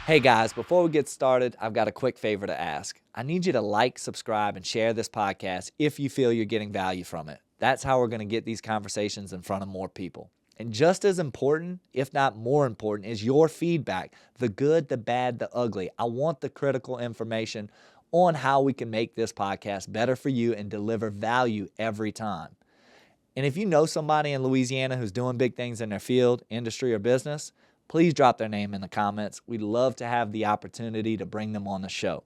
Hey guys, before we get started, I've got a quick favor to ask. I need you to like, subscribe, and share this podcast if you feel you're getting value from it. That's how we're going to get these conversations in front of more people. And just as important, if not more important, is your feedback. The good, the bad, the ugly. I want the critical information on how we can make this podcast better for you and deliver value every time. And if you know somebody in Louisiana who's doing big things in their field, industry, or business, please drop their name in the comments. We'd love to have the opportunity to bring them on the show.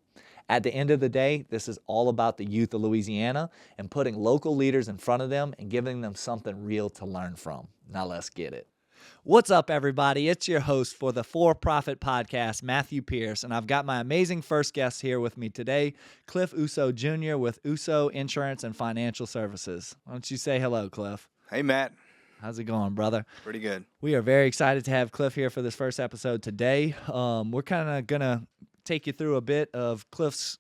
At the end of the day, this is all about the youth of Louisiana and putting local leaders in front of them and giving them something real to learn from. Now let's get it. What's up, everybody? It's your host for the For-Profit Podcast, Matthew Pearce, and I've got my amazing first guest here with me today, Cliff Ourso Jr. with Ourso Insurance and Financial Services. Why don't you say hello, Cliff? Hey, Matt. How's it going, brother? Pretty good. We are very excited to have Cliff here for this first episode today. We're kind of going to take you through a bit of Cliff's,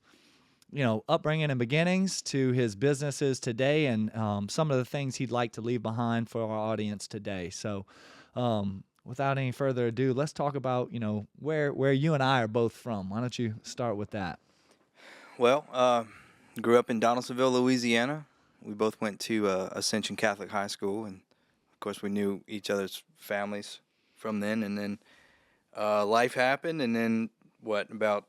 upbringing and beginnings to his businesses today and some of the things he'd like to leave behind for our audience today. So without any further ado, let's talk about, where you and I are both from. Why don't you start with that? Well, grew up in Donaldsonville, Louisiana. We both went to Ascension Catholic High School, and of course, we knew each other's families from then, and then life happened, and then, about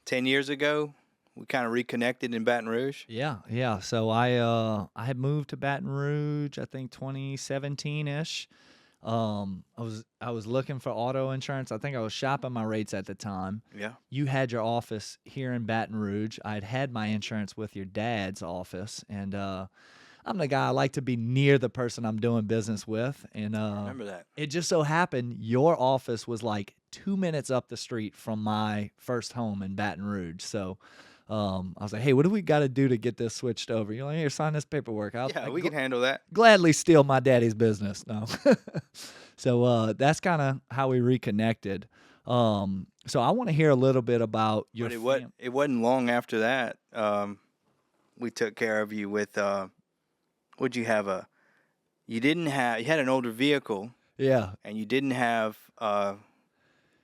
10 years ago, we kind of reconnected in Baton Rouge. Yeah. So I had moved to Baton Rouge, I think 2017-ish. I was looking for auto insurance. I think I was shopping my rates at the time. Yeah. You had your office here in Baton Rouge. I'd had my insurance with your dad's office, and I'm the guy I like to be near the person I'm doing business with. And I remember that. It just so happened your office was like 2 minutes up the street from my first home in Baton Rouge. So I was like, hey, what do we got to do to get this switched over? You're like, here, sign this paperwork. We can handle that. Gladly steal my daddy's business. No. So that's kind of how we reconnected. So I want to hear a little bit about your But it wasn't long after that we took care of you with you had an older vehicle. Yeah. And you didn't have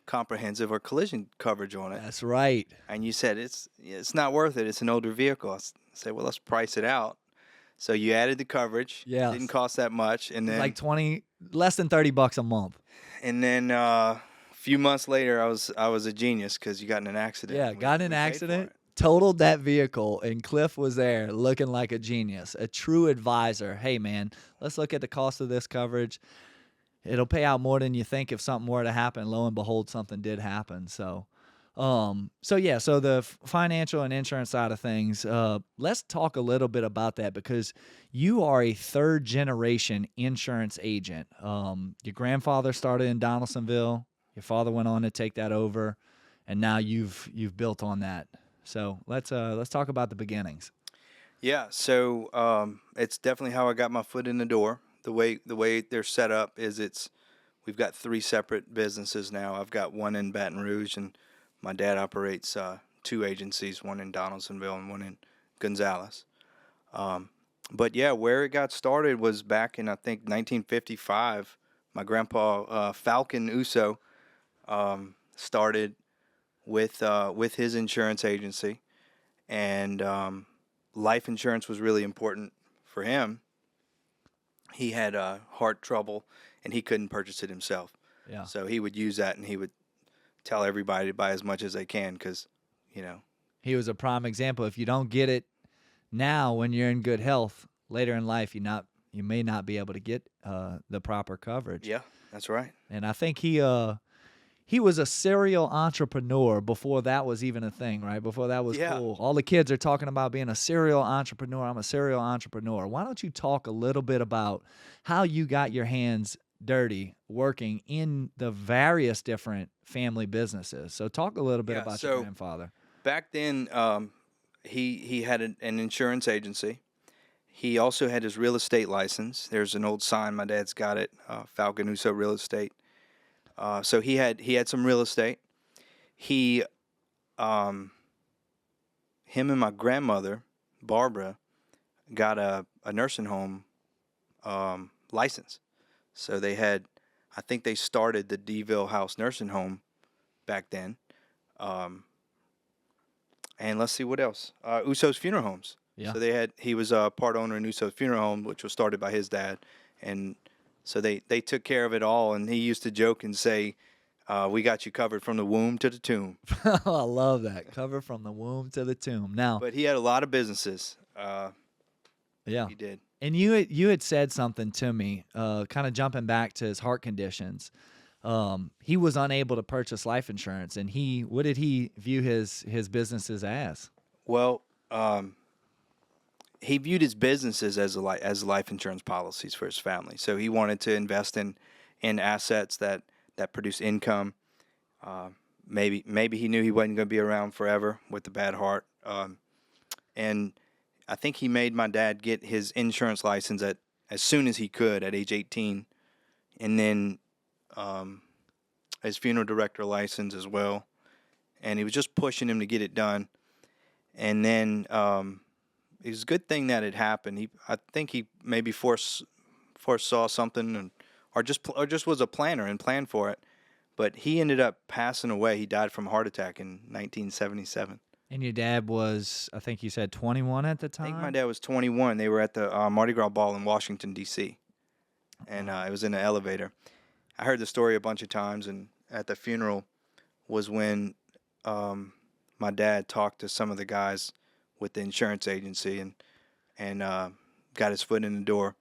comprehensive or collision coverage on it. That's right. And you said it's not worth it. It's an older vehicle. I said, well, let's price it out. So you added the coverage. Yeah. It didn't cost that much, and then like less than $30 a month. And then a few months later, I was a genius because you got in an accident. Yeah, got in an accident. Totaled that vehicle, and Cliff was there looking like a genius, a true advisor. Hey, man, let's look at the cost of this coverage. It'll pay out more than you think if something were to happen. Lo and behold, something did happen. So the financial and insurance side of things, let's talk a little bit about that because you are a third-generation insurance agent. Your grandfather started in Donaldsonville. Your father went on to take that over, and now you've built on that. So let's talk about the beginnings. Yeah, so it's definitely how I got my foot in the door. The way they're set up is we've got 3 separate businesses now. I've got one in Baton Rouge, and my dad operates 2 agencies, one in Donaldsonville and one in Gonzales. But yeah, where it got started was back in I think 1955. My grandpa Falcon Ourso started with his insurance agency, and life insurance was really important for him. He had heart trouble, and he couldn't purchase it himself. Yeah. So he would use that, and he would tell everybody to buy as much as they can because, He was a prime example. If you don't get it now when you're in good health, later in life you may not be able to get the proper coverage. Yeah, that's right. And I think he was a serial entrepreneur before that was even a thing, right? Before that was cool. All the kids are talking about being a serial entrepreneur. I'm a serial entrepreneur. Why don't you talk a little bit about how you got your hands dirty working in the various different family businesses? So talk a little bit about your grandfather. Back then, he had an insurance agency. He also had his real estate license. There's an old sign. My dad's got it, Falcon Ourso Real Estate. So he had some real estate. Him and my grandmother, Barbara, got a nursing home license. So they had, I think they started the DeVille House Nursing Home back then. And let's see what else. Uso's Funeral Homes. Yeah. So he was a part owner in Uso's Funeral Home, which was started by his dad. And so they took care of it all. And he used to joke and say, we got you covered from the womb to the tomb. I love that. Cover from the womb to the tomb. Now, But he had a lot of businesses. yeah. He did. And you had said something to me, kind of jumping back to his heart conditions. He was unable to purchase life insurance, and what did he view his businesses as? Well, he viewed his businesses as life insurance policies for his family. So he wanted to invest in assets that produce income. Maybe he knew he wasn't going to be around forever with the bad heart. And I think he made my dad get his insurance license as soon as he could at age 18, and then his funeral director license as well. And he was just pushing him to get it done. And then it was a good thing that it happened. I think he maybe foresaw something, or just was a planner and planned for it. But he ended up passing away. He died from a heart attack in 1977. And your dad was, I think you said 21 at the time? I think my dad was 21. They were at the Mardi Gras ball in Washington, D.C., and it was in an elevator. I heard the story a bunch of times, and at the funeral was when my dad talked to some of the guys with the insurance agency and got his foot in the door,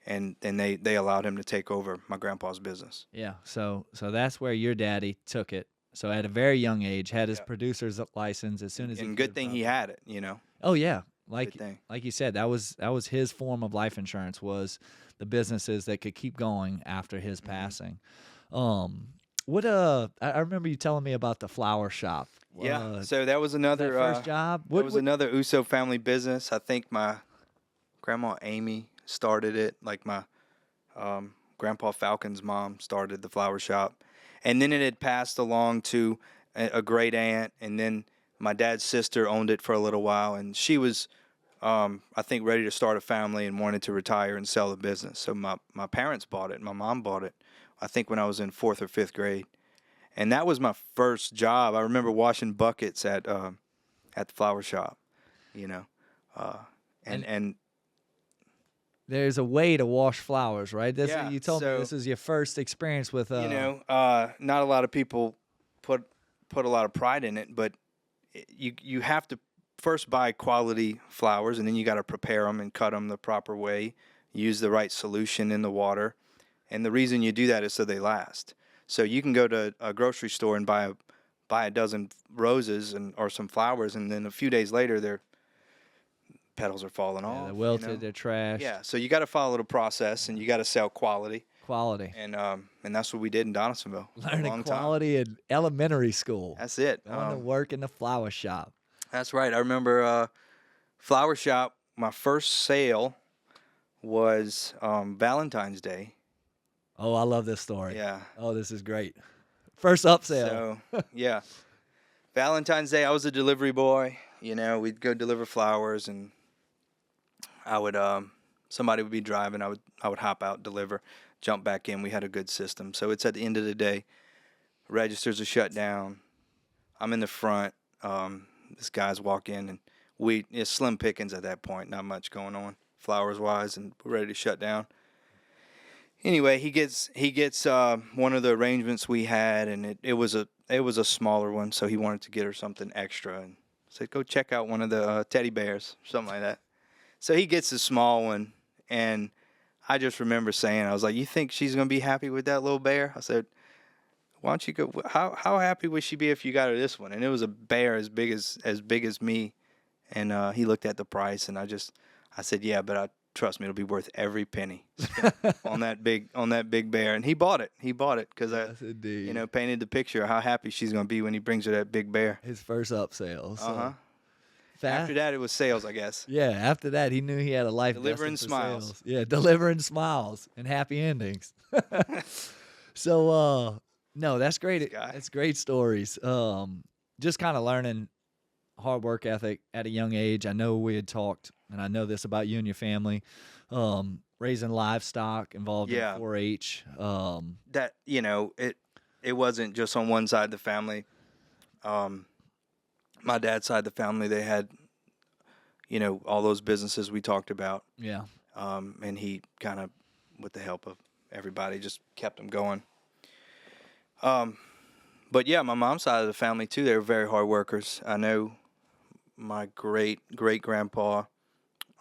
and they allowed him to take over my grandpa's business. Yeah, so that's where your daddy took it. So at a very young age, had his producer's license as soon as he And could. good thing he had it, you know. Oh yeah, like you said, that was his form of life insurance, was the businesses that could keep going after his passing. I remember you telling me about the flower shop. Yeah, so that was another first job. That was another Uso family business. I think my grandma Amy started it. Like my Grandpa Falcon's mom started the flower shop. And then it had passed along to a great aunt, and then my dad's sister owned it for a little while, and she was, I think, ready to start a family and wanted to retire and sell the business. So my parents bought it. My mom bought it, I think, when I was in 4th or 5th grade. And that was my first job. I remember washing buckets at the flower shop, you know. And there's a way to wash flowers, right? You told me so, this is your first experience with. Not a lot of people put a lot of pride in it, but you have to first buy quality flowers, and then you got to prepare them and cut them the proper way, use the right solution in the water, and the reason you do that is so they last. So you can go to a grocery store and buy a dozen roses or some flowers, and then a few days later their petals are falling off. They're wilted, they're trashed. Yeah, so you got to follow the process, and you got to sell quality. And that's what we did in Donaldsonville. Learning quality in elementary school. That's it. Going to work in the flower shop. That's right. I remember flower shop. My first sale was Valentine's Day. Oh, I love this story. Yeah. Oh, this is great. First upsell. So yeah, Valentine's Day. I was a delivery boy. You know, we'd go deliver flowers, and I would somebody would be driving. I would hop out, deliver, jump back in. We had a good system. So it's at the end of the day. Registers are shut down. I'm in the front. This guy's walk in, and it's slim pickings at that point. Not much going on flowers wise, and we're ready to shut down. Anyway, he gets one of the arrangements we had, and it was a smaller one, so he wanted to get her something extra, and said, go check out one of the teddy bears, something like that. So he gets a small one, and I just remember saying, I was like, you think she's going to be happy with that little bear? I said, why don't you go, how happy would she be if you got her this one? And it was a bear as big as me, and he looked at the price, and I said, yeah, but trust me, it'll be worth every penny on that big bear. And he bought it because I painted the picture of how happy she's going to be when he brings her that big bear. His first upsale. So. After that, it was sales, I guess. Yeah, after that, he knew he had a life delivering smiles. Sales. Yeah, delivering smiles and happy endings. So, no, that's great. That's great stories. Just kind of learning hard work ethic at a young age. I know we had talked, and I know this about you and your family, raising livestock, involved in 4-H. That, it wasn't just on one side of the family. My dad's side of the family, they had, all those businesses we talked about. Yeah. And he kind of, with the help of everybody, just kept them going. But yeah, my mom's side of the family too, they were very hard workers. I know my great-great-grandpa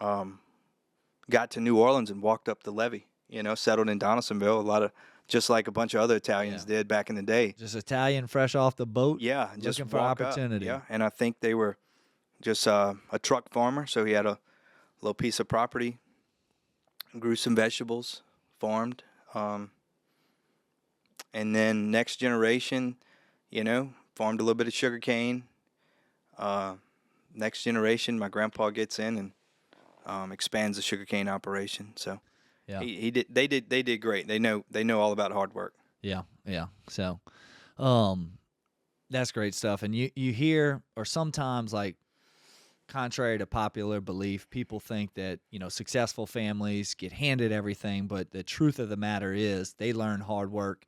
got to New Orleans and walked up the levee, settled in Donaldsonville, just like a bunch of other Italians did back in the day. Just Italian fresh off the boat? Yeah, just looking for walk up. opportunity. Yeah, and I think they were just a truck farmer, so he had a little piece of property, grew some vegetables, farmed, and then next generation, farmed a little bit of sugar cane. Next generation, my grandpa gets in and expands the sugarcane operation. So Yeah. they did great. They know all about hard work. Yeah. So, that's great stuff. And you hear, or sometimes, like, contrary to popular belief, people think that, successful families get handed everything, but the truth of the matter is they learn hard work,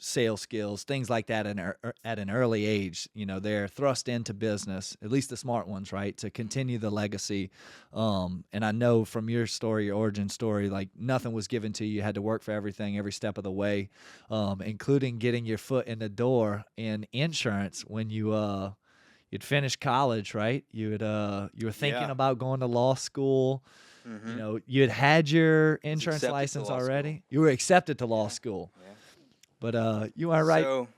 sales skills, things like that at an early age. They're thrust into business, at least the smart ones, right, to continue the legacy. And I know from your story, your origin story, like, nothing was given to you. You had to work for everything every step of the way, including getting your foot in the door in insurance when you'd finished college, right? You were thinking about going to law school. Mm-hmm. You had your insurance license already. School. You were accepted to law school. Yeah. But you are right. So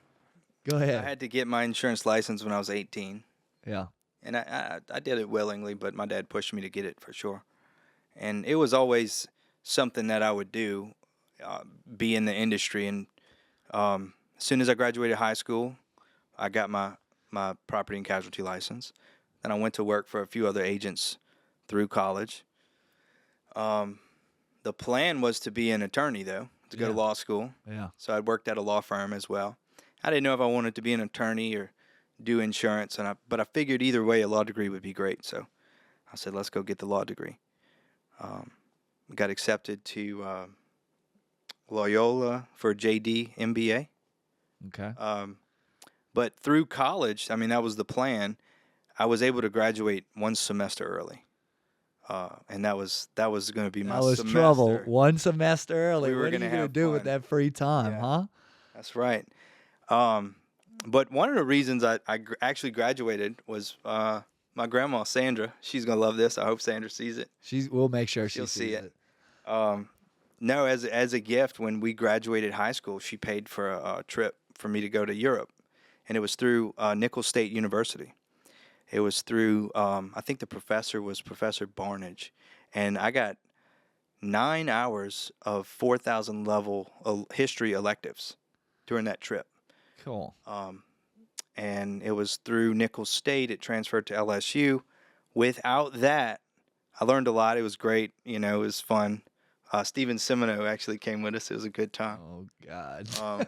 go ahead. I had to get my insurance license when I was 18. Yeah. And I did it willingly, but my dad pushed me to get it for sure. And it was always something that I would do, be in the industry. And as soon as I graduated high school, I got my property and casualty license. Then I went to work for a few other agents through college. The plan was to be an attorney, though, to go to law school. Yeah. So I worked at a law firm as well. I didn't know if I wanted to be an attorney or do insurance, but I figured either way a law degree would be great. So I said, let's go get the law degree. Got accepted to Loyola for JD MBA. Okay. But through college, that was the plan. I was able to graduate one semester early. And that was going to be my semester. That was trouble. One semester early. We were what are you gonna going to do with that free time, huh? That's right. But one of the reasons I actually graduated was my grandma, Sandra. She's going to love this. I hope Sandra sees it. We'll make sure She'll she sees it. No, as a gift, when we graduated high school, she paid for a trip for me to go to Europe. And it was through Nicholls State University. It was through, I think the professor was Professor Barnage. And I got 9 hours of 4,000 level history electives during that trip. Cool. And it was through Nicholls State. It transferred to LSU. Without that, I learned a lot. It was great. It was fun. Steven Semino actually came with us. It was a good time. Oh, God.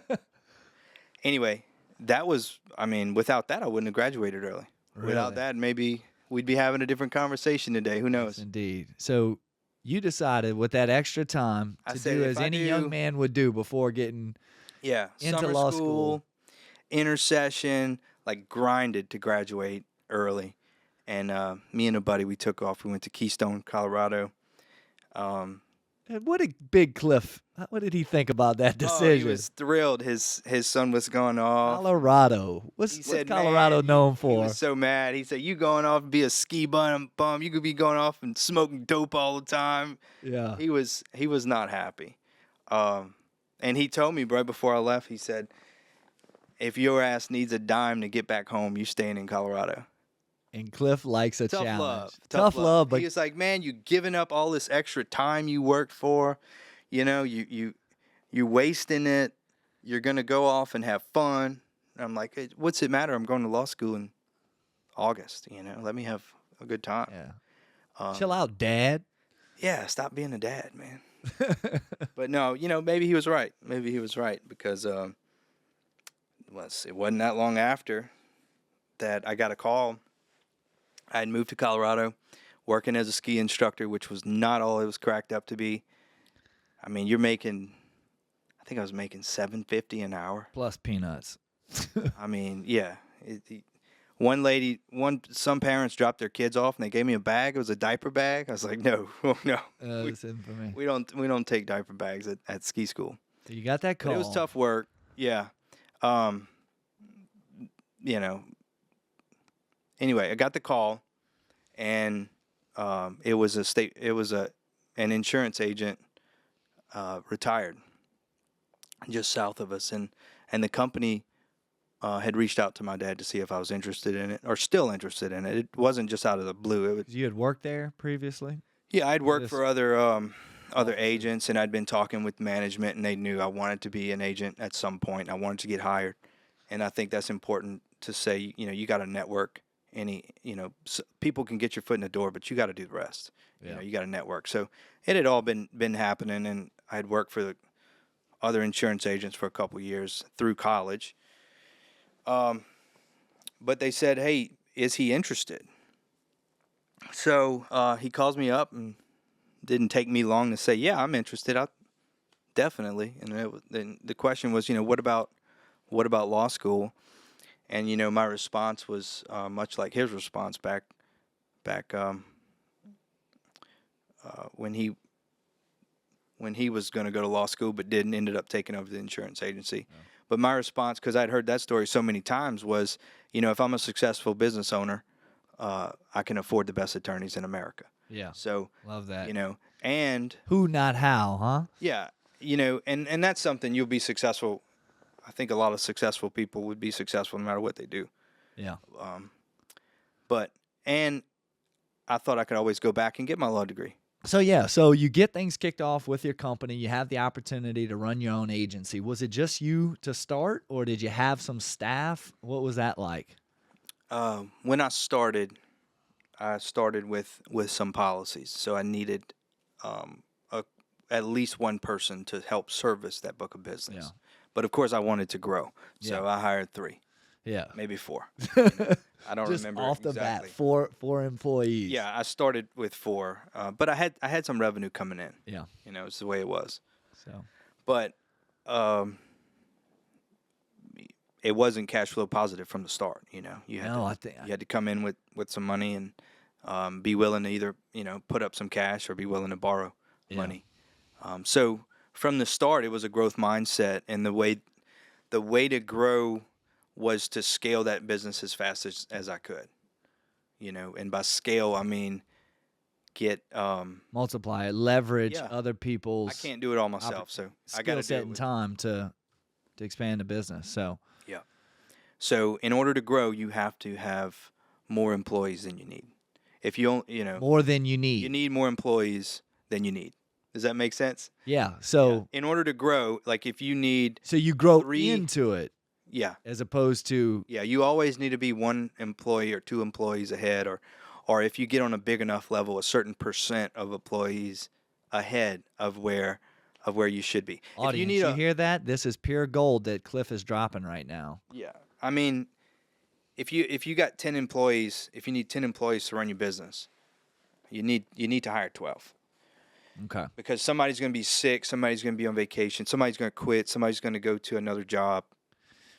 Anyway, that was, without that, I wouldn't have graduated early. Really? Without that, maybe we'd be having a different conversation today. Who knows? Yes, indeed. So you decided with that extra time to do as any young man would do before getting into summer law school, intersession, like grinded to graduate early. And me and a buddy, we took off. We went to Keystone, Colorado. And what a big Cliff. What did he think about that decision? He was thrilled. His son was going off. Colorado. What's Colorado known for? He was so mad. He said, you going off and be a ski bum. You could be going off and smoking dope all the time. Yeah. He was not happy. And he told me right before I left, he said, if your ass needs a dime to get back home, you staying in Colorado. And Cliff likes a Tough challenge. love. Tough love. But he was like, man, you giving up all this extra time you worked for. You wasting it. You're going to go off and have fun. And I'm like, hey, what's it matter? I'm going to law school in August. Let me have a good time. Yeah. Chill out, Dad. Yeah, stop being a dad, man. But no, maybe he was right. Maybe he was right because it wasn't that long after that I got a call. I had moved to Colorado, working as a ski instructor, which was not all it was cracked up to be. I think I was making $7.50 an hour. Plus peanuts. Yeah, Some parents dropped their kids off and they gave me a bag. It was a diaper bag. I was like, no, no, That's it for me. we don't take diaper bags at ski school. So you got that call. But it was tough work. Yeah. You know. Anyway, I got the call, and it was an insurance agent retired just south of us, and the company had reached out to my dad to see if I was interested in it, or still interested in it. It wasn't just out of the blue. You had worked there previously? Yeah, I'd worked for other agents, and I'd been talking with management, and they knew I wanted to be an agent at some point. I wanted to get hired, and I think that's important to say. You got to network. People can get your foot in the door, but you got to do the rest. Yeah. You got to network. So it had all been happening, and I had worked for the other insurance agents for a couple of years through college. But they said, hey, is he interested? So he calls me up, and didn't take me long to say, yeah, I'm interested. Definitely. And then the question was, what about law school? And my response was much like his response back when he was going to go to law school but ended up taking over the insurance agency. Yeah. But my response, because I'd heard that story so many times, was, if I'm a successful business owner, I can afford the best attorneys in America. Yeah. So love that. And who, not how, huh? Yeah. And that's something you'll be successful. I think a lot of successful people would be successful no matter what they do. Yeah. And I thought I could always go back and get my law degree. So you get things kicked off with your company. You have the opportunity to run your own agency. Was it just you to start, or did you have some staff? What was that like? When I started with some policies. So I needed at least one person to help service that book of business. Yeah. But of course, I wanted to grow, so I hired 3. Yeah, maybe 4. I don't remember off the exactly. bat. 4 employees. Yeah, I started with 4, but I had some revenue coming in. Yeah, it's the way it was. So, but it wasn't cash flow positive from the start. You had to come in with some money and be willing to either put up some cash or be willing to borrow money. So from the start, it was a growth mindset, and the way to grow was to scale that business as fast as I could. And by scale I mean get multiply it, leverage other people's. I can't do it all myself, so I got to skill set and time to expand the business. So yeah. So in order to grow, you have to have more employees than you need. If you more than you need, you need more employees than you need. Does that make sense? Yeah. So in order to grow, like if you need, so you grow into it. Yeah. As opposed to, you always need to be 1 employee or 2 employees ahead, or if you get on a big enough level, a certain percent of employees ahead of where you should be. Audience, you hear that? This is pure gold that Cliff is dropping right now. Yeah. I mean, if you got 10 employees, if you need 10 employees to run your business, you need to hire 12. Okay. Because somebody's going to be sick, somebody's going to be on vacation, somebody's going to quit, somebody's going to go to another job.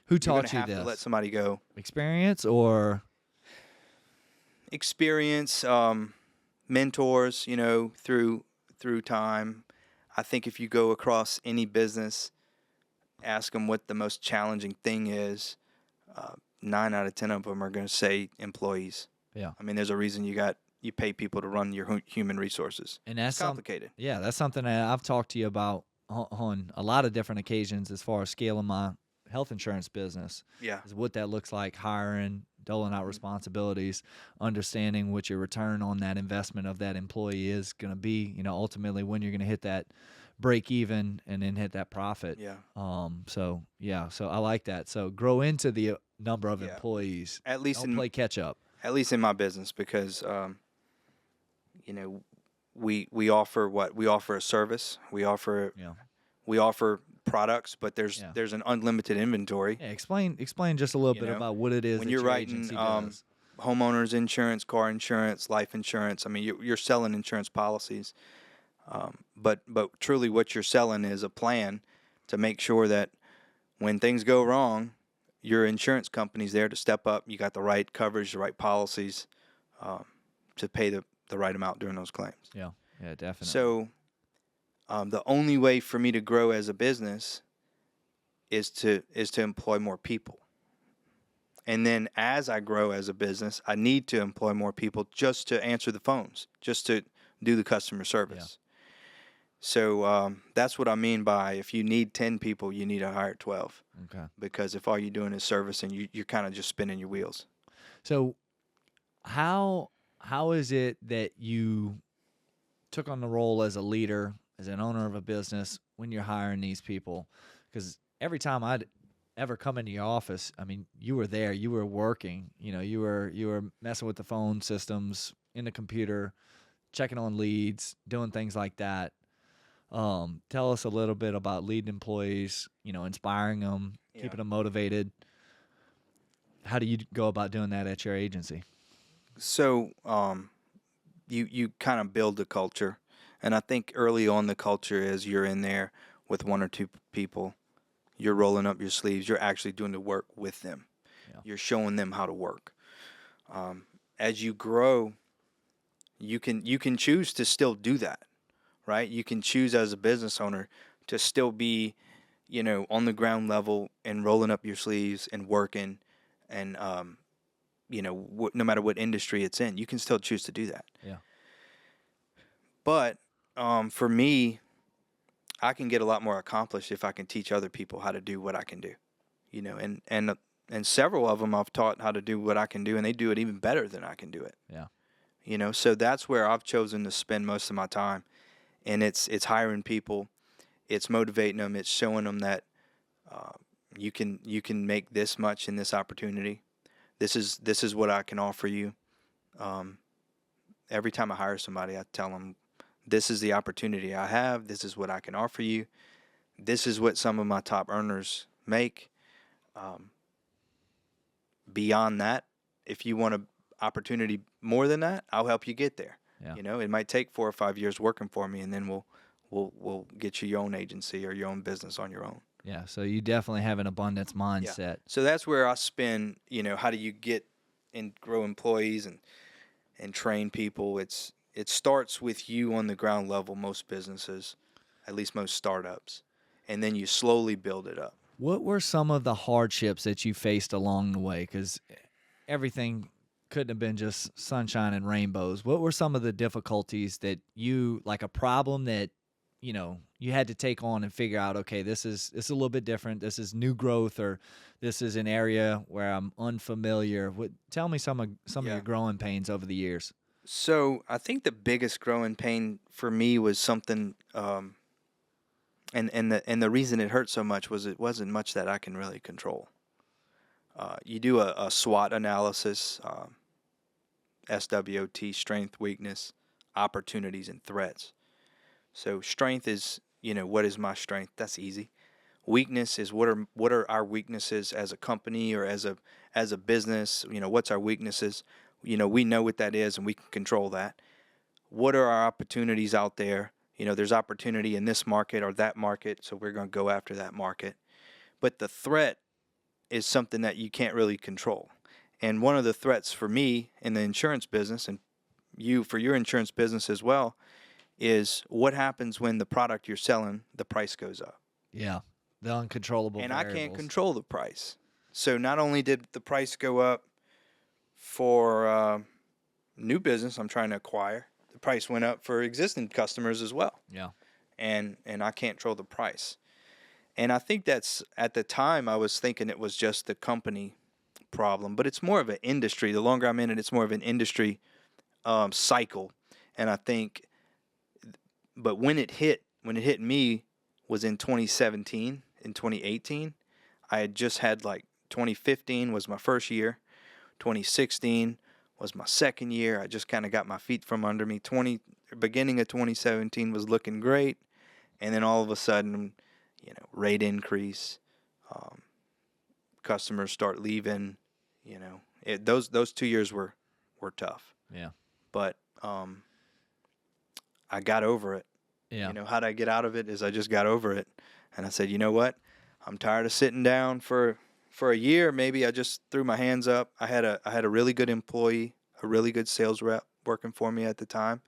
Who taught you this? this? To let somebody go. Experience or? Experience, mentors, through time. I think if you go across any business, ask them what the most challenging thing is, 9 out of 10 of them are going to say employees. Yeah. I mean, there's a reason you pay people to run your human resources. And that's complicated. That's something that I've talked to you about on a lot of different occasions as far as scaling my health insurance business. Yeah. Is what that looks like, hiring, doling out responsibilities, understanding what your return on that investment of that employee is going to be, ultimately when you're going to hit that break even and then hit that profit. Yeah. So I like that. So grow into the number of employees. At least don't play catch up. At least in my business, because we offer what? We offer a service. We offer products, but there's an unlimited inventory. Yeah, explain just a little bit about what it is when that you're your writing agency does. Homeowners insurance, car insurance, life insurance. I mean, you're selling insurance policies, but truly what you're selling is a plan to make sure that when things go wrong, your insurance company's there to step up. You got the right coverage, the right policies, to pay the right amount during those claims. Yeah, definitely. So the only way for me to grow as a business is to employ more people. And then as I grow as a business, I need to employ more people just to answer the phones, just to do the customer service. Yeah. So that's what I mean by, if you need 10 people, you need to hire 12. Okay. Because if all you're doing is servicing, you're kind of just spinning your wheels. So how is it that you took on the role as a leader, as an owner of a business, when you're hiring these people? Because every time I'd ever come into your office, I mean, you were there, you were working, you were messing with the phone systems, in the computer, checking on leads, doing things like that. Tell us a little bit about leading employees, inspiring them, keeping them motivated. How do you go about doing that at your agency? So you kind of build the culture. And I think early on the culture is you're in there with one or two people. You're rolling up your sleeves. You're actually doing the work with them. Yeah. You're showing them how to work. As you grow, you can choose to still do that, right? You can choose as a business owner to still be, on the ground level and rolling up your sleeves and working, and no matter what industry it's in, you can still choose to do that. Yeah. But for me, I can get a lot more accomplished if I can teach other people how to do what I can do, and several of them I've taught how to do what I can do, and they do it even better than I can do it. Yeah. So that's where I've chosen to spend most of my time, and it's hiring people, it's motivating them, it's showing them that you can make this much in this opportunity. This is what I can offer you. Every time I hire somebody, I tell them, this is the opportunity I have. This is what I can offer you. This is what some of my top earners make. Beyond that, if you want an opportunity more than that, I'll help you get there. Yeah. It might take 4 or 5 years working for me, and then we'll get you your own agency or your own business on your own. Yeah, so you definitely have an abundance mindset. Yeah. So that's where I spend, how do you get and grow employees and train people? It starts with you on the ground level, most businesses, at least most startups, and then you slowly build it up. What were some of the hardships that you faced along the way? Because everything couldn't have been just sunshine and rainbows. What were some of the difficulties that like a problem that, you had to take on and figure out, okay, this is a little bit different. This is new growth, or this is an area where I'm unfamiliar. Tell me some of your growing pains over the years. So I think the biggest growing pain for me was something, and the reason it hurt so much was it wasn't much that I can really control. You do a SWOT analysis, SWOT, strength, weakness, opportunities, and threats. So strength is, what is my strength? That's easy. Weakness is what are our weaknesses as a company or as a business? What's our weaknesses? We know what that is, and we can control that. What are our opportunities out there? There's opportunity in this market or that market, so we're going to go after that market. But the threat is something that you can't really control. And one of the threats for me in the insurance business, and you for your insurance business as well, is what happens when the product you're selling, the price goes up. Yeah, the uncontrollable variables. I can't control the price. So not only did the price go up for new business I'm trying to acquire, the price went up for existing customers as well. Yeah. And I can't control the price. And I think that's, at the time, I was thinking it was just the company problem, but it's more of an industry. The longer I'm in it, it's more of an industry cycle. And I think, but when it hit me was in 2017, in 2018. I had just had 2015 was my first year. 2016 was my second year. I just kind of got my feet from under me. Beginning of 2017 was looking great. And then all of a sudden, rate increase, customers start leaving, those 2 years were tough. Yeah. But I got over it. Yeah. How did I get out of it is I just got over it. And I said, you know what? I'm tired of sitting down for for a year, maybe I just threw my hands up. I had a really good employee, a really good sales rep working for me at the time,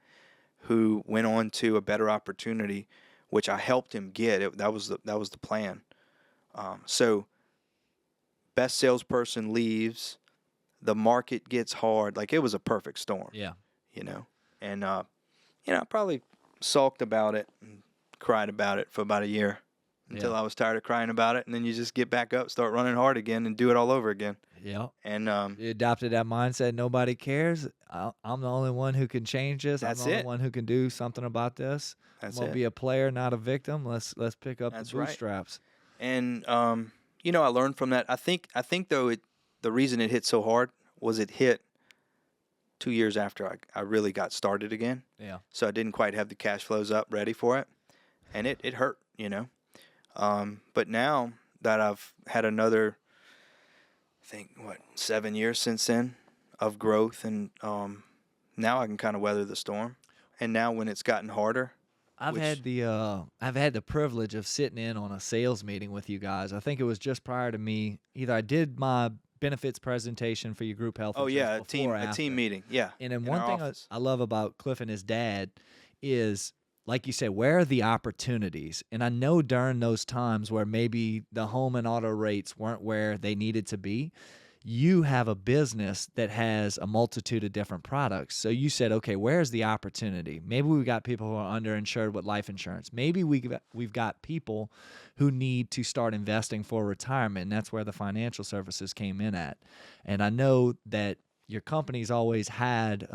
who went on to a better opportunity, which I helped him get. That was the plan. So best salesperson leaves, the market gets hard. Like, it was a perfect storm. Yeah. And I probably sulked about it and cried about it for about a year until I was tired of crying about it, and then you just get back up, start running hard again, and do it all over again. Yeah. And you adopted that mindset. Nobody cares. I'm the only one who can change this. That's I'm the it. only one who can do something about this. That's I'm gonna it. be a player, not a victim. Let's pick up That's the bootstraps. Right. And I learned from that. I think though the reason it hit so hard was it hit 2 years after I really got started again. Yeah. So I didn't quite have the cash flows up ready for it, and it hurt. But now that I've had another, I think, 7 years since then of growth, and now I can kind of weather the storm. And now when it's gotten harder, I've had the privilege of sitting in on a sales meeting with you guys. I think it was just prior to me. Either I did my benefits presentation for your group health insurance before or a team meeting. Yeah. And then one thing I love about Cliff and his dad is, like you said, where are the opportunities? And I know during those times where maybe the home and auto rates weren't where they needed to be, you have a business that has a multitude of different products. So you said, okay, where's the opportunity? Maybe we've got people who are underinsured with life insurance. Maybe we've got people who need to start investing for retirement, and that's where the financial services came in at. And I know that your company's always had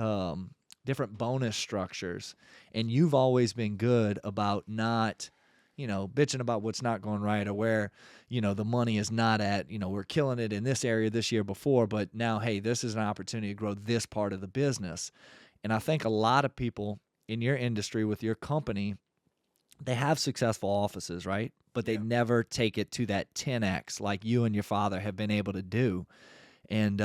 different bonus structures, and you've always been good about not bitching about what's not going right, or where, the money is not at, we're killing it in this area this year before, but now, hey, this is an opportunity to grow this part of the business. And I think a lot of people in your industry with your company, they have successful offices, right? But they never take it to that 10X like you and your father have been able to do. And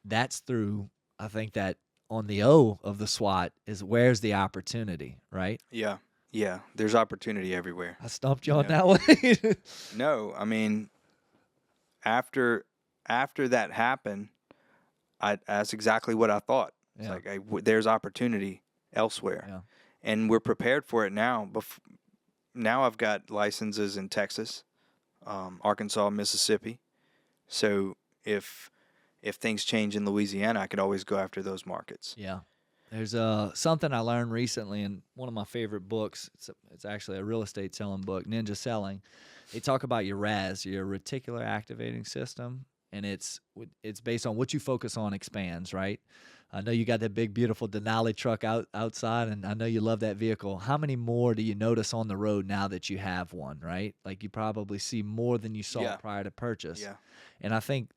that's through, I think, that on the O of the SWOT is where's the opportunity, right? Yeah. Yeah, there's opportunity everywhere. I stumped you on that one. No, I mean, after that happened, that's exactly what I thought. It's like, there's opportunity elsewhere, and we're prepared for it now. Now I've got licenses in Texas, Arkansas, Mississippi. So if things change in Louisiana, I could always go after those markets. Yeah. There's something I learned recently in one of my favorite books. It's actually a real estate selling book, Ninja Selling. They talk about your RAS, your reticular activating system, and it's based on what you focus on expands, right? I know you got that big, beautiful Denali truck outside, and I know you love that vehicle. How many more do you notice on the road now that you have one, right? Like, you probably see more than you saw prior to purchase. Yeah. And I think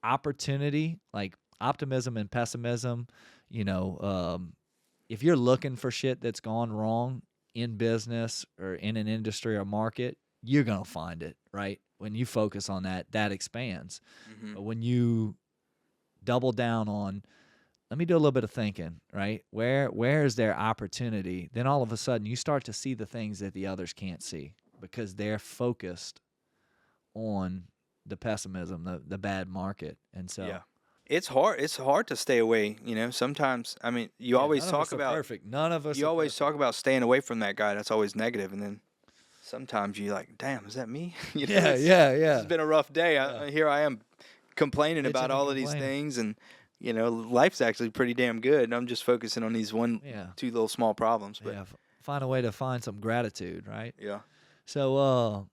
opportunity, like optimism and pessimism, if you're looking for shit that's gone wrong in business or in an industry or market, you're going to find it, right? When you focus on that expands. Mm-hmm. But when you double down on, let me do a little bit of thinking, right? Where is there opportunity? Then all of a sudden you start to see the things that the others can't see because they're focused on the pessimism, the bad market. And so it's hard to stay away, sometimes. I mean, you always talk about perfect. None of us you always talk about staying away from that guy. That's always negative. And then sometimes you're like, damn, is that me? Yeah. It's been a rough day. Here I am complaining about all of these things, and life's actually pretty damn good, and I'm just focusing on these two little small problems. But find a way to find some gratitude, right? Yeah. So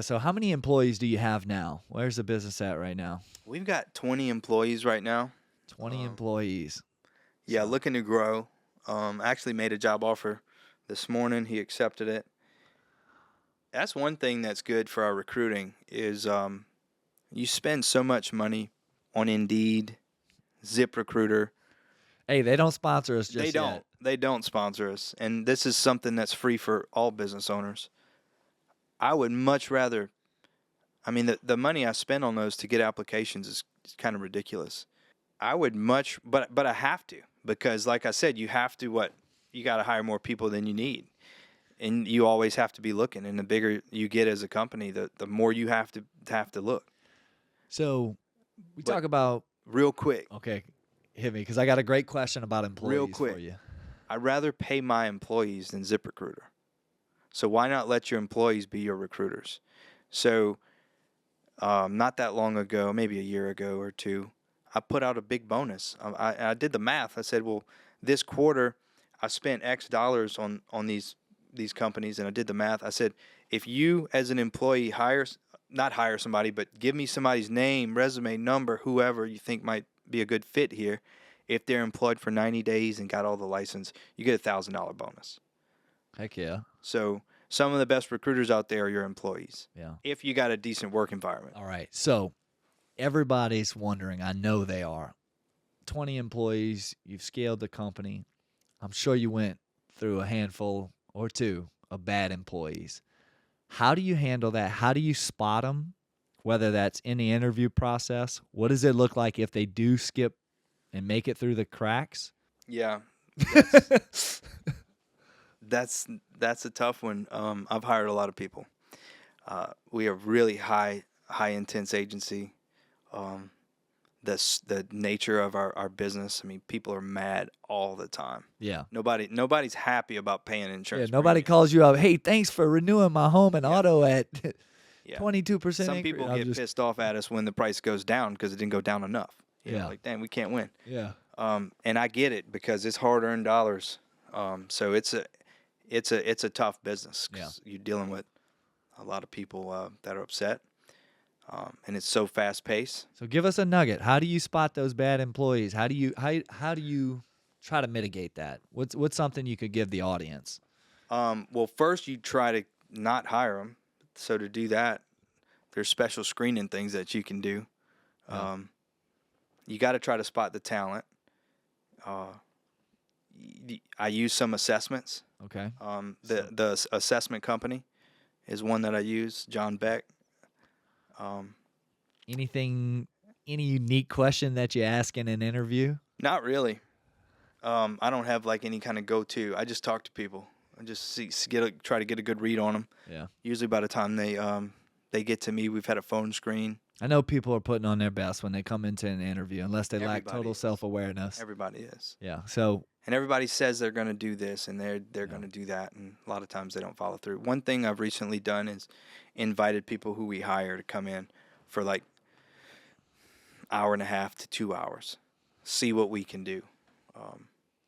so how many employees do you have now? Where's the business at right now? We've got 20 employees right now. 20 employees. Yeah, looking to grow. Actually made a job offer this morning. He accepted it. That's one thing that's good for our recruiting is you spend so much money on Indeed, ZipRecruiter. Hey, they don't sponsor us just yet. They don't sponsor us. And this is something that's free for all business owners. I would much rather, the money I spend on those to get applications is kind of ridiculous. I would but I have to, because like I said, you have to you got to hire more people than you need. And you always have to be looking, and the bigger you get as a company, the more you have to look. So we But talk about, real quick, okay, hit me, because I got a great question about employees quick. for you. I'd rather pay my employees than ZipRecruiter. So why not let your employees be your recruiters? So not that long ago, maybe a year ago or two, I put out a big bonus. I did the math. I said, well, this quarter I spent X dollars on these companies, and I did the math. I said, if you as an employee not hire somebody, but give me somebody's name, resume, number, whoever you think might be a good fit here. If they're employed for 90 days and got all the license, you get a $1,000 bonus. Heck yeah. So some of the best recruiters out there are your employees. Yeah. If you got a decent work environment. All right. So everybody's wondering, I know they are. 20 employees, you've scaled the company. I'm sure you went through a handful or two of bad employees. How do you handle that? How do you spot them, whether that's in the interview process? What does it look like if they do skip and make it through the cracks? Yeah. That's a tough one. I've hired a lot of people. We are really high intense agency. The nature of our business. I mean, people are mad all the time. Yeah. Nobody's happy about paying insurance. Yeah. Nobody calls you up. Hey, thanks for renewing my home and auto at 22%. Some people get pissed off at us when the price goes down because it didn't go down enough. You know, like, damn, we can't win. Yeah. And I get it because it's hard-earned dollars. So it's a tough business because you're dealing with a lot of people that are upset. And it's so fast-paced. So give us a nugget. How do you spot those bad employees? How do you try to mitigate that? What's something you could give the audience? Well, first you try to not hire them. So to do that, there's special screening things that you can do. You got to try to spot the talent. I use some assessments. Okay. The assessment company is one that I use, John Beck. Any unique question that you ask in an interview? Not really. I don't have like any kind of go-to. I just talk to people. I just try to get a good read on them. Yeah. Usually by the time they get to me, we've had a phone screen. I know people are putting on their best when they come into an interview, unless they lack total self-awareness. Everybody is. Yeah. So. And everybody says they're going to do this and they're going to do that, and a lot of times they don't follow through. One thing I've recently done is invited people who we hire to come in for like hour and a half to 2 hours, see what we can do,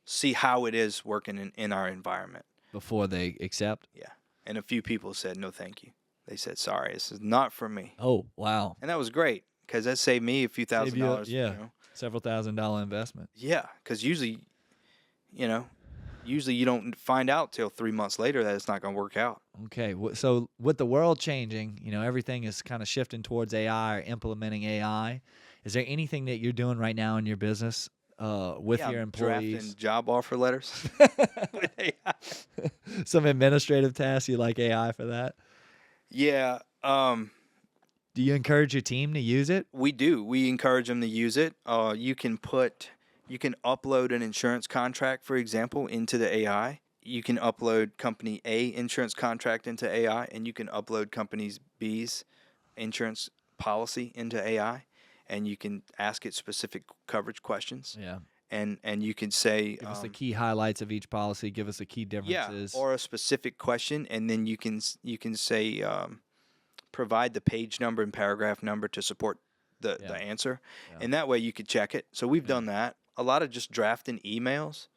see how it is working in our environment. Before they accept? Yeah. And a few people said, no, thank you. They said, sorry, this is not for me. Oh, wow. And that was great because that saved me a few $1,000s. Yeah. You know. Several $1,000 investment. Yeah. Because usually you don't find out till 3 months later that it's not going to work out. Okay. So with the world changing, everything is kind of shifting towards AI or implementing AI. Is there anything that you're doing right now in your business with your employees? Drafting job offer letters with AI. Some administrative tasks, you like AI for that? Yeah. Do you encourage your team to use it? We do. We encourage them to use it. You can upload an insurance contract, for example, into the AI. You can upload company A insurance contract into AI, and you can upload company B's insurance policy into AI, and you can ask it specific coverage questions. Yeah. And you can say, give us the key highlights of each policy. Give us the key differences. Yeah, or a specific question, and then you can say, provide the page number and paragraph number to support the answer, and that way you could check it. So we've done that. A lot of just drafting emails,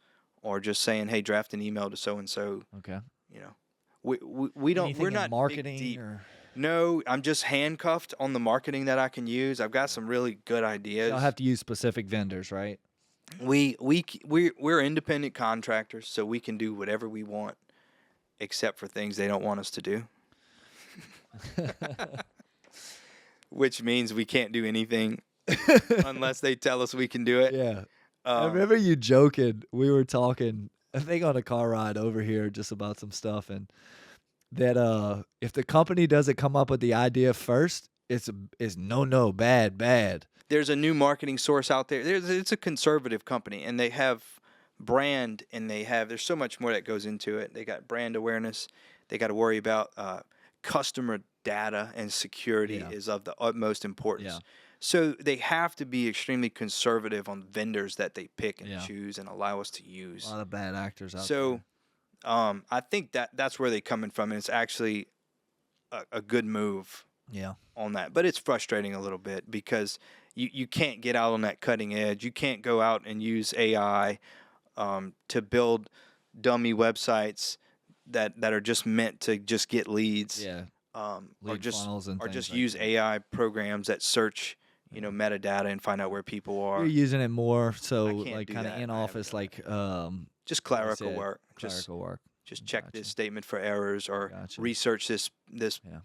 or just saying, "Hey, draft an email to so and so." Okay. We don't. Anything we're not marketing. Deep. No, I'm just handcuffed on the marketing that I can use. I've got some really good ideas. You don't have to use specific vendors, right? We're independent contractors, so we can do whatever we want, except for things they don't want us to do. Which means we can't do anything unless they tell us we can do it. Yeah. I remember you joking. We were talking, I think, on a car ride over here just about some stuff, and that if the company doesn't come up with the idea first, it's no, bad. There's a new marketing source out there. It's a conservative company, and they have brand, and there's so much more that goes into it. They got brand awareness. They got to worry about customer data, and security is of the utmost importance. So they have to be extremely conservative on vendors that they pick and Yeah. choose and allow us to A use. lot of bad actors out So I think that's where they're coming from, and it's actually a good move there. Yeah. on that. But it's frustrating a little bit because you can't get out on that cutting edge. You can't go out and use AI to build dummy websites that are just meant to just get leads. Yeah. Or Lead just funnels and or things just like use that. AI programs that search metadata and find out where people are. You're using it more so can't like do kind of that. in I haven't office, done like just like I clerical said, work. clerical work. Just check Gotcha. this statement for errors, or Gotcha. research this Yeah.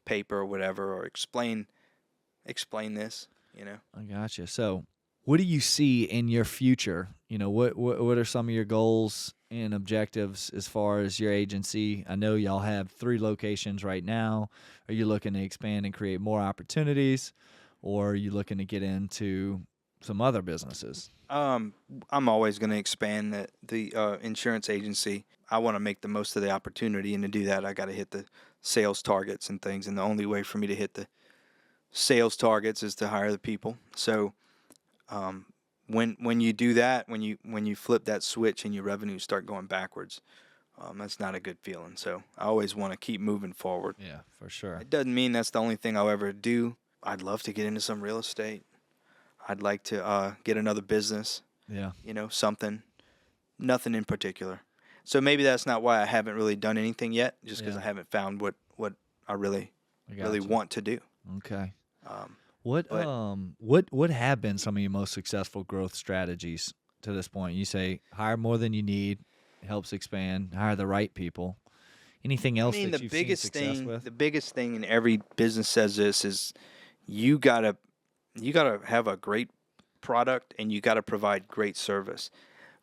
paper or whatever, or explain this. I gotcha. So, what do you see in your future? What are some of your goals and objectives as far as your agency? I know y'all have 3 locations right now. Are you looking to expand and create more opportunities, or are you looking to get into some other businesses? I'm always going to expand the insurance agency. I want to make the most of the opportunity, and to do that, I got to hit the sales targets and things. And the only way for me to hit the sales targets is to hire the people. So, when you do that, when you flip that switch and your revenues start going backwards, that's not a good feeling. So I always want to keep moving forward. Yeah, for sure. It doesn't mean that's the only thing I'll ever do. I'd love to get into some real estate. I'd like to get another business. Yeah. Something. Nothing in particular. So maybe that's not why I haven't really done anything yet, just because Yeah. I haven't found what I really gotcha. want to do. Okay. Um, What but- what have been some of your most successful growth strategies to this point? You say hire more than you need, helps expand, hire the right people. Anything else that you've seen success with? The biggest thing, and every business says this, is you gotta have a great product, and you gotta provide great service.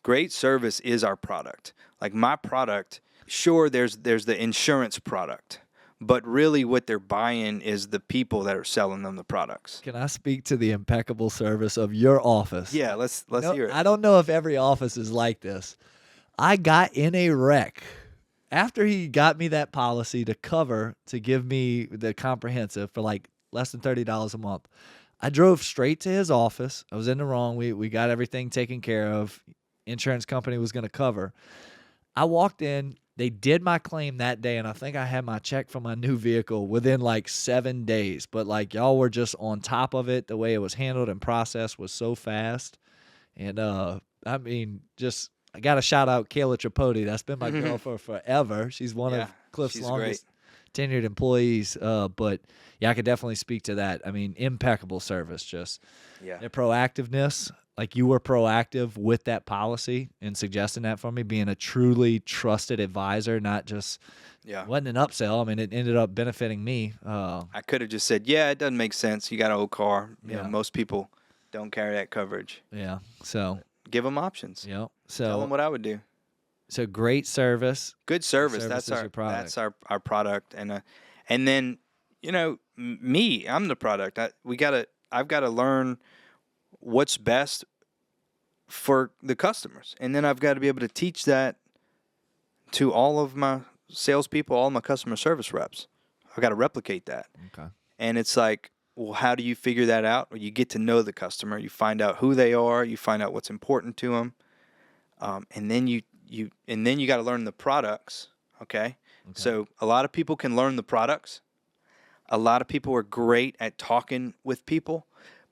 Great service is our product. Like my product, sure, there's the insurance product, but really what they're buying is the people that are selling them the products. Can I speak to the impeccable service of your office? Yeah, let's hear it. I don't know if every office is like this. I got in a wreck after he got me that policy to give me the comprehensive for like less than $30 a month. I drove straight to his office. I was in the wrong. We got everything taken care of. Insurance company was going to cover. I walked in. They did my claim that day, and I think I had my check for my new vehicle within like 7 days. But like y'all were just on top of it. The way it was handled and processed was so fast. And I mean, just I got to shout out Kayla Tripodi. That's been my girl for forever. She's one of Cliff's longest tenured employees. But yeah, I could definitely speak to that. I mean, impeccable service. Just their proactiveness. Like you were proactive with that policy and suggesting that for me, being a truly trusted advisor, not just wasn't an upsell. I mean, it ended up benefiting me. I could have just said, it doesn't make sense. You got an old car. You know, most people don't carry that coverage. Yeah. So give them options. Yeah. So tell them what I would do. So great service. Good service. That's our product. That's our product. And then me, I'm the product. I've got to learn what's best for the customers, and then I've got to be able to teach that to all of my salespeople, all my customer service reps. I've got to replicate that. Okay. And it's like, well, how do you figure that out? Well, you get to know the customer. You find out who they are. You find out what's important to them, and then you got to learn the products. Okay. So a lot of people can learn the products. A lot of people are great at talking with people,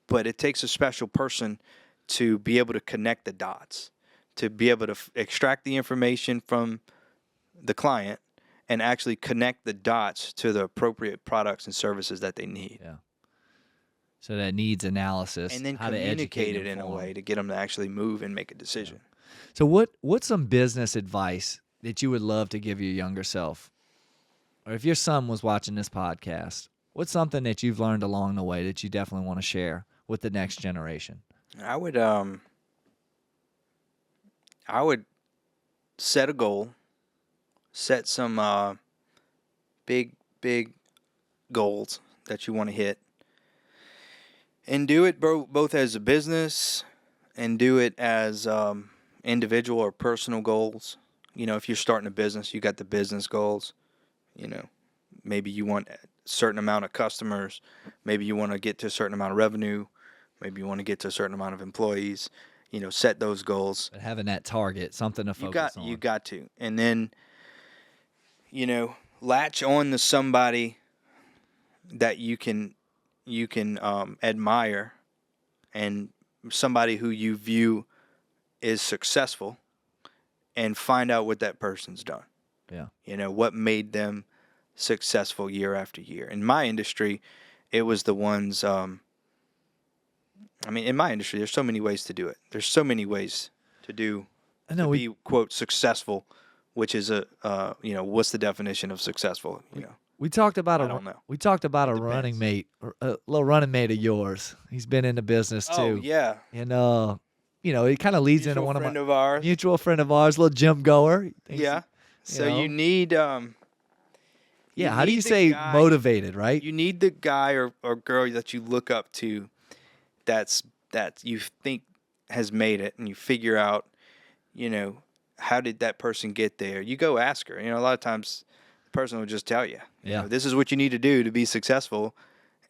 but it takes a special person to be able to connect the dots, to be able to extract the information from the client and actually connect the dots to the appropriate products and services that they need. Yeah. So that needs analysis. And then how communicate to it in a way to get them to actually move and make a decision. Yeah. So what's some business advice that you would love to give your younger self? Or if your son was watching this podcast, what's something that you've learned along the way that you definitely want to share with the next generation? I would set a goal, set some big goals that you want to hit, and do it both as a business and do it as individual or personal goals. You know, if you're starting a business, you got the business goals. You know, Maybe you want a certain amount of customers. Maybe you want to get to a certain amount of revenue. Maybe you want to get to a certain amount of employees. Set those goals. But having that target, something to focus on. You got to. And then, latch on to somebody that you can admire, and somebody who you view is successful, and find out what that person's done. Yeah. What made them successful year after year. In my industry, it was the ones, in my industry, there's so many ways to do it. There's so many ways to be, quote, successful, which is what's the definition of successful? We talked about I don't know. We talked about It a depends. running mate, a little running mate of yours. He's been in the business too. Oh, yeah. And it kind of leads into one of my of ours. mutual friend of ours, little gym goer. Yeah. So know. you need How do you need the say guy- motivated, right? You need the guy or girl that you look up to that you think has made it, and you figure out, how did that person get there? You go ask her. A lot of times the person will just tell you, Yeah. this is what you need to do to be successful.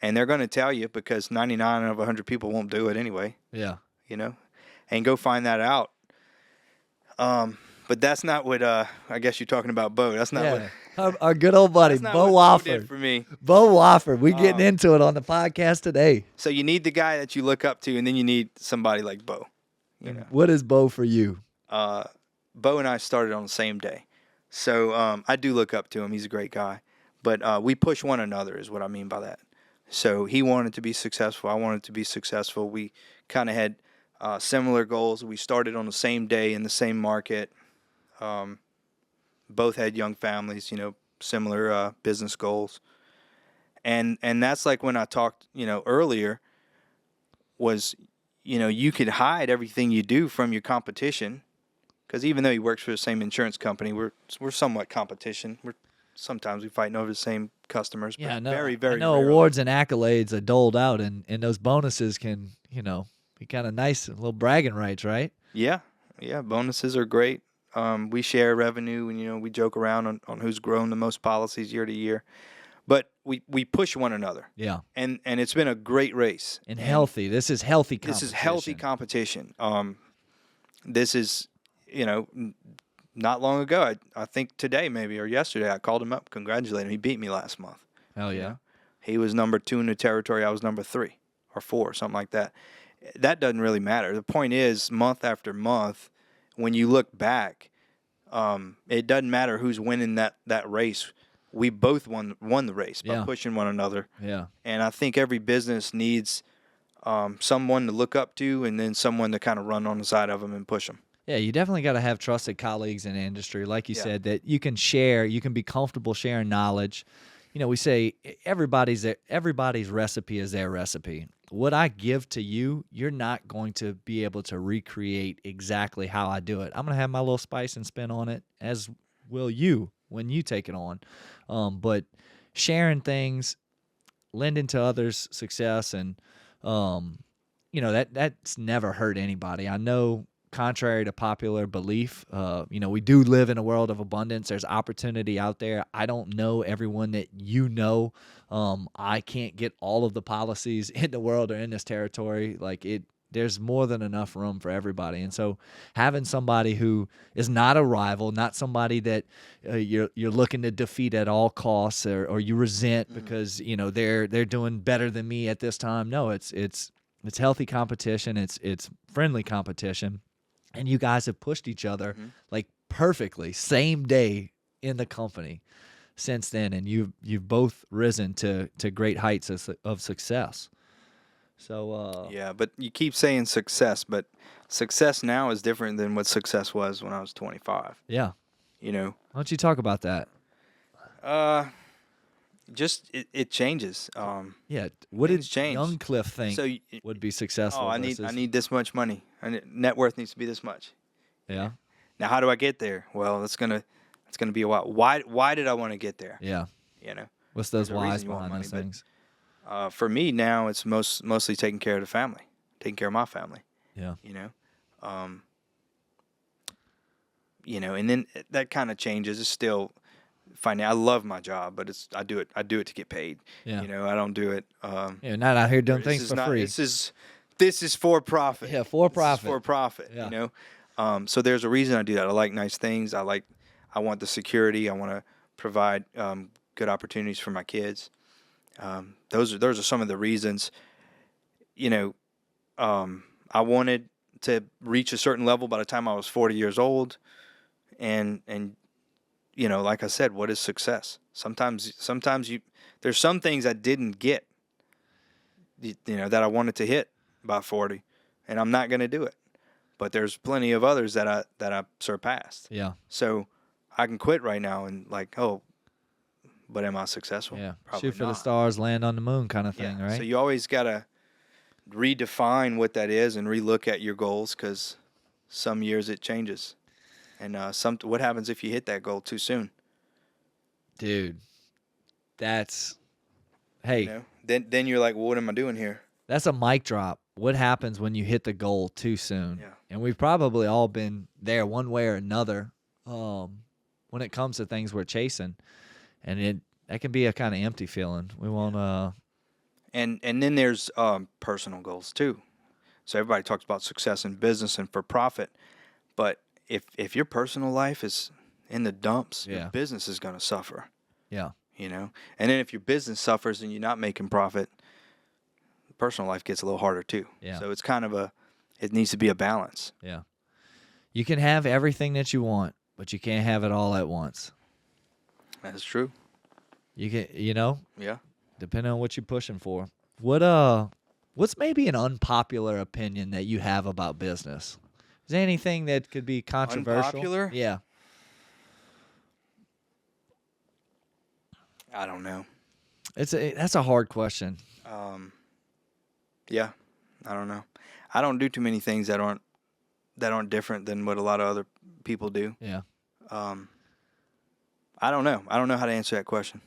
And they're going to tell you because 99 of 100 people won't do it anyway, Yeah. and go find that out. But that's not what, I guess you're talking about Bo. That's not what. Our good old buddy, That's not Bo what Bo did Wofford. for me. Bo Wofford. We're getting into it on the podcast today. So you need the guy that you look up to, and then you need somebody like Bo. What is Bo for you? Bo and I started on the same day. So I do look up to him. He's a great guy. But we push one another is what I mean by that. So he wanted to be successful. I wanted to be successful. We kind of had similar goals. We started on the same day in the same market. Both had young families, similar business goals. And that's like when I talked, earlier, was, you could hide everything you do from your competition, because even though he works for the same insurance company, we're somewhat competition. Sometimes we fighting over the same customers, but Yeah, I know. very, very I know rarely. awards and accolades are doled out, and those bonuses can, be kind of nice, little bragging rights, right? Yeah, bonuses are great. We share revenue, and we joke around on who's grown the most policies year to year. But we push one another. Yeah. And it's been a great race. And healthy. This is healthy competition. This is healthy competition. This is, not long ago, I think today maybe or yesterday, I called him up, congratulated him. He beat me last month. Hell yeah. He was number 2 in the territory. I was number 3 or 4, something like that. That doesn't really matter. The point is, month after month, when you look back, it doesn't matter who's winning that race. We both won the race by pushing one another. Yeah. And I think every business needs someone to look up to, and then someone to kind of run on the side of them and push them. Yeah, you definitely got to have trusted colleagues in the industry, like you said, that you can share. You can be comfortable sharing knowledge. We say everybody's recipe is their recipe. What I give to you, you're not going to be able to recreate exactly how I do it. I'm going to have my little spice and spin on it, as will you when you take it on. But sharing things, lending to others' success, and that's never hurt anybody. I know, contrary to popular belief, we do live in a world of abundance. There's opportunity out there. I don't know everyone that you know. I can't get all of the policies in the world or in this territory. There's more than enough room for everybody. And so having somebody who is not a rival, not somebody that you're looking to defeat at all costs, or you resent because they're doing better than me at this time. No, it's healthy competition. It's friendly competition. And you guys have pushed each other perfectly, same day in the company since then, and you've both risen to great heights of success. So but you keep saying success, but success now is different than what success was when I was 25. Yeah. Why don't you talk about that? Just it changes. What did change. young Cliff think would be successful? I need this much money. Net worth needs to be this much. Yeah. Now, how do I get there? Well, it's gonna be a while. Why did I want to get there? Yeah. What's those whys behind those things? For me now, it's mostly taking care of the family, taking care of my family. Yeah. And then that kind of changes. It's still I love my job, but I do it to get paid. Yeah. You know, I don't do it. You're not out here doing things for free. This is for profit. Yeah, for profit. This is for profit. Yeah. You know, so there's a reason I do that. I like nice things. I want the security. I want to provide good opportunities for my kids. Those are some of the reasons. You know, I wanted to reach a certain level by the time I was 40 years old, and you know, like I said, what is success? Sometimes there's some things I didn't get, you know, that I wanted to hit by 40, and I'm not going to do it. But there's plenty of others that I surpassed. Yeah. So I can quit right now and like, oh, but am I successful? Yeah. Probably Shoot for not. the stars, land on the moon kind of thing, right? So you always got to redefine what that is and relook at your goals, because some years it changes. And what happens if you hit that goal too soon? Dude, that's, hey. You know? Then you're like, well, what am I doing here? That's a mic drop. What happens when you hit the goal too soon? Yeah. And we've probably all been there one way or another when it comes to things we're chasing. And that can be a kind of empty feeling. We won't And then there's personal goals too. So everybody talks about success in business and for profit, but if your personal life is in the dumps, your business is going to suffer. Yeah. You know? And then if your business suffers and you're not making profit, personal life gets a little harder too. Yeah. So it's kind of it needs to be a balance. Yeah. You can have everything that you want, but you can't have it all at once. That's true. You can, you know? Yeah. Depending on what you're pushing for. What's maybe an unpopular opinion that you have about business? Is there anything that could be controversial? Unpopular? Yeah. I don't know. That's a hard question. Yeah, I don't know. I don't do too many things that aren't different than what a lot of other people do. Yeah. I don't know. I don't know how to answer that question.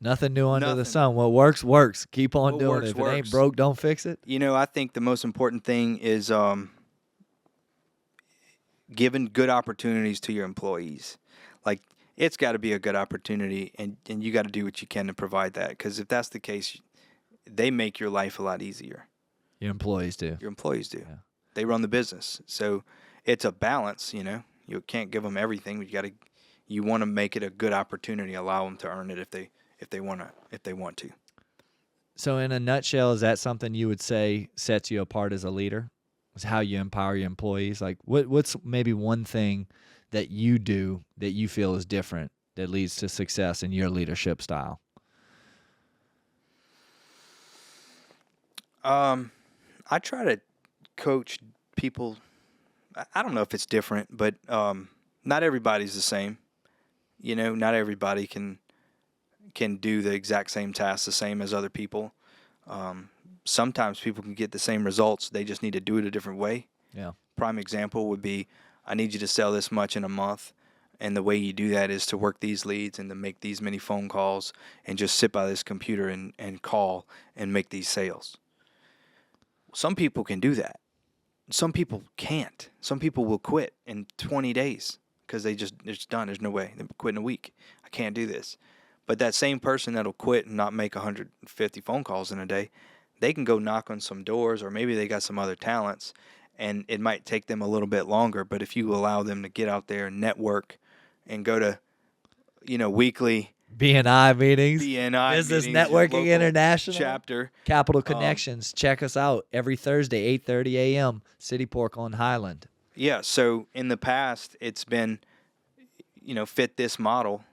Nothing new under the Nothing. sun. What works, works. Keep on What doing works, it. If it ain't works. broke, don't fix it. You know, I think the most important thing is giving good opportunities to your employees. Like, it's got to be a good opportunity, and you got to do what you can to provide that. Because if that's the case, they make your life a lot easier. Your employees do. Your employees do. Yeah. They run the business, so it's a balance. You know, you can't give them everything. You want to make it a good opportunity. Allow them to earn it if they want to. So, in a nutshell, is that something you would say sets you apart as a leader? Is how you empower your employees? Like, what's maybe one thing that you do that you feel is different that leads to success in your leadership style? I try to coach people. I don't know if it's different, but not everybody's the same. You know, not everybody can do the exact same task the same as other people. Sometimes people can get the same results. They just need to do it a different way. Yeah. Prime example would be, I need you to sell this much in a month. And the way you do that is to work these leads and to make these many phone calls and just sit by this computer and call and make these sales. Some people can do that. Some people can't. Some people will quit in 20 days because it's done. There's no way. They quit in a week. I can't do this. But that same person that'll quit and not make 150 phone calls in a day, they can go knock on some doors, or maybe they got some other talents, and it might take them a little bit longer. But if you allow them to get out there and network and go to, weekly BNI meetings, BNI Business meetings, Networking local International, chapter, Capital Connections. Check us out every Thursday, 8:30 a.m. City Pork on Highland. Yeah. So in the past, it's been, fit this model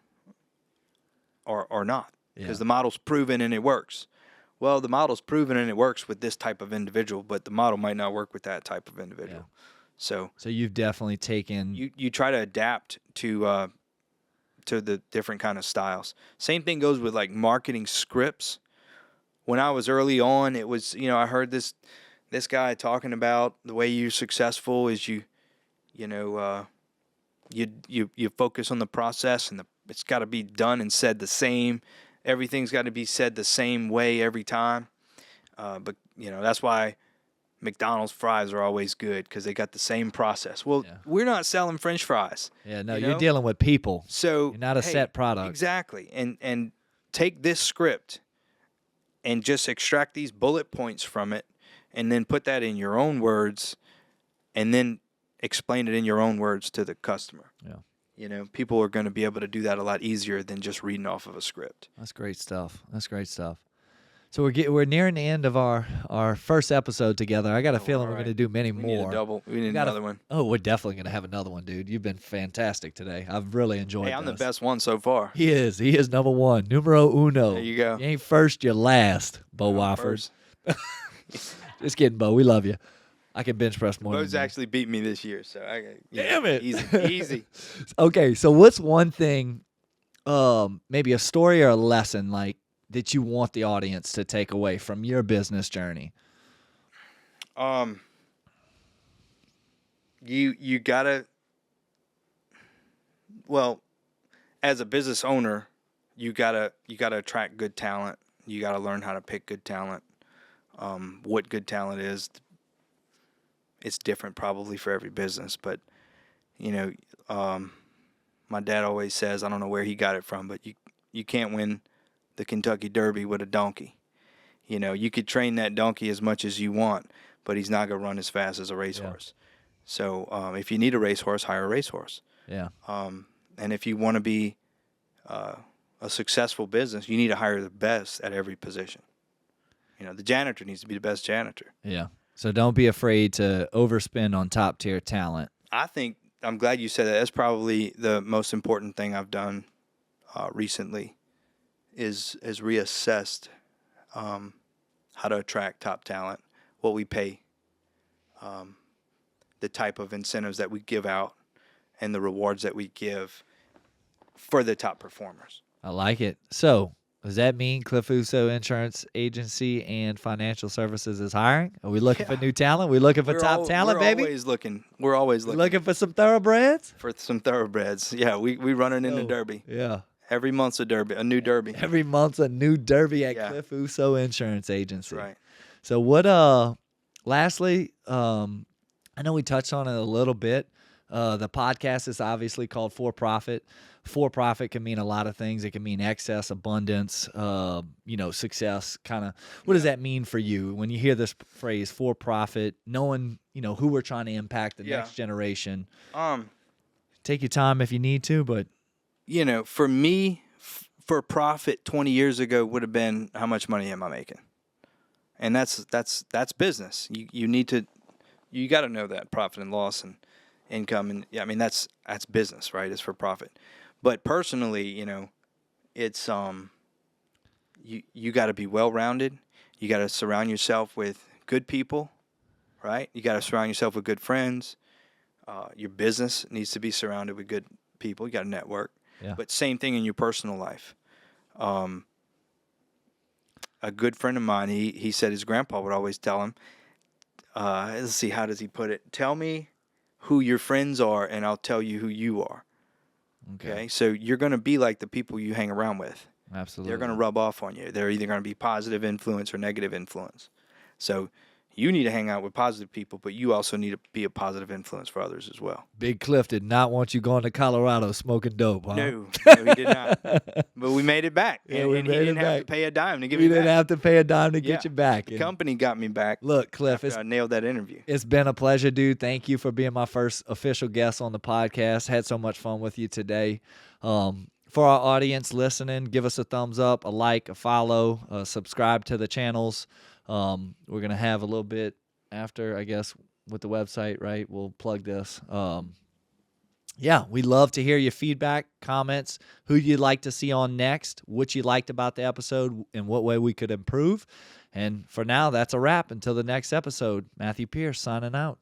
or not, because the model's proven and it works. Well, the model's proven and it works with this type of individual, but the model might not work with that type of individual. Yeah. So you've definitely taken you try to adapt to the different kind of styles. Same thing goes with like marketing scripts. When I was early on, it was, I heard this guy talking about the way you're successful is you focus on the process, and it's got to be done and said the same. Everything's got to be said the same way every time. But that's why McDonald's fries are always good because they got the same process. Well, we're not selling French fries. Yeah, no, you're dealing with people. So you're not a set product. Exactly. And take this script and just extract these bullet points from it and then put that in your own words and then explain it in your own words to the customer. Yeah. People are going to be able to do that a lot easier than just reading off of a script. That's great stuff. So we're nearing the end of our first episode together. I got a feeling we're going to do many more. We need another one. Oh, we're definitely going to have another one, dude. You've been fantastic today. I've really enjoyed it. Hey, I'm the best one so far. He is number one. Numero uno. There you go. You ain't first, you're last, Bo Wofford. Just kidding, Bo. We love you. I can bench press more. Bo's actually beat me this year, so damn it. Easy. Okay, so what's one thing, maybe a story or a lesson like that you want the audience to take away from your business journey? You gotta, well, as a business owner, you gotta attract good talent. You gotta learn how to pick good talent. What good talent is, it's different probably for every business, but my dad always says, I don't know where he got it from, but you can't win the Kentucky Derby with a donkey. You could train that donkey as much as you want, but he's not going to run as fast as a racehorse. So if you need a racehorse, hire a racehorse. Yeah. And if you want to be a successful business, you need to hire the best at every position. The janitor needs to be the best janitor. Yeah. So don't be afraid to overspend on top tier talent. I'm glad you said that. That's probably the most important thing I've done recently is reassessed how to attract top talent, what we pay, the type of incentives that we give out, and the rewards that we give for the top performers. I like it. So does that mean Cliff Ourso Insurance Agency and Financial Services is hiring? Are we looking for new talent? We looking for top talent, baby? We're always looking. Looking for some thoroughbreds? For some thoroughbreds. Yeah, we running in the Derby. Yeah. Every month's a Derby, a new Derby. Every month's a new Derby at Cliff Ourso Insurance Agency. That's right. So lastly, I know we touched on it a little bit. The podcast is obviously called For Profit. For profit can mean a lot of things. It can mean excess, abundance, success. Kind of, what does that mean for you when you hear this phrase, for profit, knowing, who we're trying to impact the next generation? Take your time if you need to, but. For me, for profit 20 years ago would have been, how much money am I making? And that's business. You got to know that profit and loss and income. And that's business, right? It's for profit. But personally, it's you got to be well-rounded. You got to surround yourself with good people, right? You got to surround yourself with good friends. Your business needs to be surrounded with good people. You got to network. Yeah. But same thing in your personal life. A good friend of mine, he said his grandpa would always tell him, let's see, how does he put it? Tell me who your friends are, and I'll tell you who you are. Okay? So you're going to be like the people you hang around with. Absolutely. They're going to rub off on you. They're either going to be positive influence or negative influence. So you need to hang out with positive people, but you also need to be a positive influence for others as well. Big Cliff did not want you going to Colorado smoking dope, huh? No, he did not. But we made it back. Yeah, and we he made didn't it have back. to pay a dime to give me back. We didn't have to pay a dime to get you back. The company got me back. Look, Cliff, I nailed that interview. It's been a pleasure, dude. Thank you for being my first official guest on the podcast. Had so much fun with you today. For our audience listening, give us a thumbs up, a like, a follow, subscribe to the channels. We're going to have a little bit after, I guess, with the website, right? We'll plug this. We love to hear your feedback, comments, who you'd like to see on next, what you liked about the episode, and what way we could improve. And for now, that's a wrap. Until the next episode, Matthew Pearce signing out.